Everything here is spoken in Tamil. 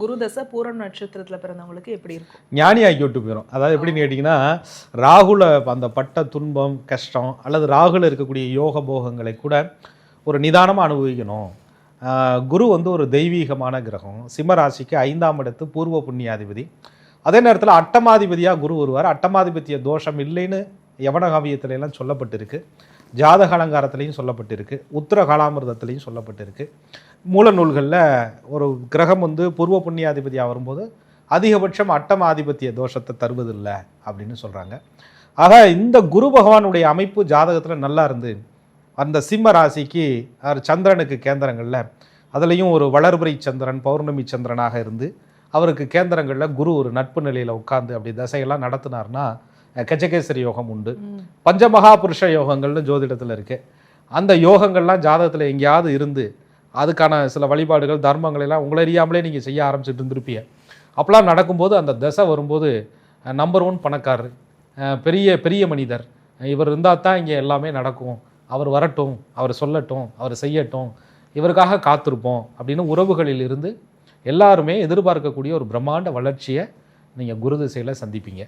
குரு தசை பூரம் நட்சத்திரத்துல பிறந்தவங்களுக்கு எப்படி இருக்கும்? ஞானி ஆக்கி விட்டு போயிடும். அதாவது எப்படின்னு கேட்டிங்கன்னா, ராகுல அந்த பட்ட துன்பம், கஷ்டம் அல்லது ராகுல இருக்கக்கூடிய யோக போகங்களை கூட ஒரு நிதானமாக அனுபவிக்கணும். குரு வந்து ஒரு தெய்வீகமான கிரகம். சிம்ம ராசிக்கு 5ஆம் இடத்து பூர்வ புண்ணியாதிபதி. அதே நேரத்தில் அட்டமாதிபதியாக குரு வருவார். அட்டமாதிபத்திய தோஷம் இல்லைன்னு யவனகாவியத்துல எல்லாம் சொல்லப்பட்டிருக்கு. ஜாதக அலங்காரத்திலையும் சொல்லப்பட்டிருக்கு. உத்தர காலாமிர்தத்திலையும் சொல்லப்பட்டிருக்கு. மூல நூல்களில் ஒரு கிரகம் வந்து பூர்வ புண்ணியாதிபதியாக வரும்போது அதிகபட்சம் அட்டமாதிபத்திய தோஷத்தை தருவதில்லை அப்படின்னு சொல்கிறாங்க. ஆக இந்த குரு பகவானுடைய அமைப்பு ஜாதகத்தில் நல்லா இருந்து அந்த சிம்ம ராசிக்கு சந்திரனுக்கு கேந்திரங்களில் அதுலேயும் ஒரு வளர்பிறை சந்திரன் பௌர்ணமி சந்திரனாக இருந்து அவருக்கு கேந்திரங்களில் குரு ஒரு நட்பு நிலையில் உட்கார்ந்து அப்படி தசையெல்லாம் நடத்தினார்னா கஜகேசரி யோகம் உண்டு. பஞ்சமகா புருஷ யோகங்கள்னு ஜோதிடத்தில் இருக்குது. அந்த யோகங்கள்லாம் ஜாதகத்தில் எங்கேயாவது இருந்து அதுக்கான சில வழிபாடுகள் தர்மங்கள் எல்லாம் உங்களை அறியாமலே நீங்கள் செய்ய ஆரம்பிச்சுட்டு இருந்திருப்பீங்க. அப்போலாம் நடக்கும்போது அந்த தசை வரும்போது நம்பர் 1 பணக்காரர், பெரிய பெரிய மனிதர், இவர் இருந்தால் தான் இங்கே எல்லாமே நடக்கும், அவர் வரட்டும், அவர் சொல்லட்டும், அவர் செய்யட்டும், இவருக்காக காத்திருப்போம் அப்படின்னு உறவுகளில் இருந்து எல்லாருமே எதிர்பார்க்கக்கூடிய ஒரு பிரம்மாண்ட வளர்ச்சியை நீங்கள் குரு திசையில் சந்திப்பீங்க.